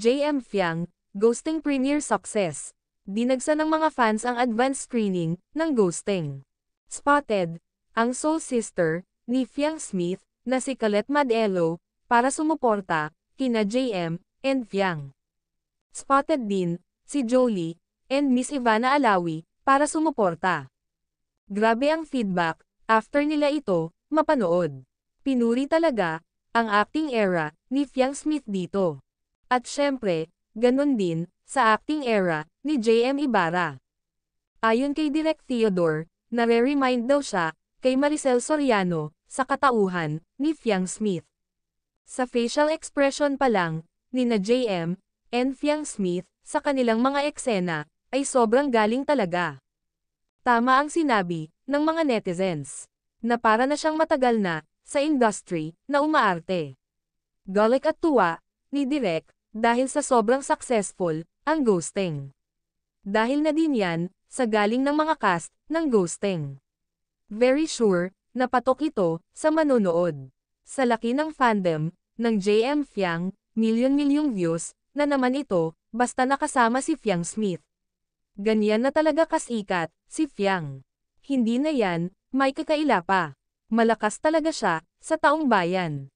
JM Fiang, Ghosting Premiere Success. Dinagsa ng mga fans ang advance screening ng Ghosting. Spotted, ang soul sister ni Fiang Smith na si Colette Madelo para sumuporta kina JM and Fiang. Spotted din si Jolie and Miss Ivana Alawi para sumuporta. Grabe ang feedback after nila ito mapanood. Pinuri talaga ang acting era ni Fiang Smith dito. At syempre, ganun din sa acting era ni JM Ibarra. Ayon kay Direk Theodore, nare-remind daw siya kay Maricel Soriano sa katauhan ni Fiang Smith. Sa facial expression pa lang ni na JM and Fiang Smith sa kanilang mga eksena ay sobrang galing talaga. Tama ang sinabi ng mga netizens na para na siyang matagal na sa industry na umaarte. Galit at tuwa ni Direk dahil sa sobrang successful ang Ghosting. Dahil na din yan sa galing ng mga cast ng Ghosting. Very sure na patok ito sa manonood. Sa laki ng fandom ng JM Fiang, milyon-milyong views na naman ito basta nakasama si Fiang Smith. Ganyan na talaga kasikat si Fiang. Hindi na yan may kakaila pa. Malakas talaga siya sa taong bayan.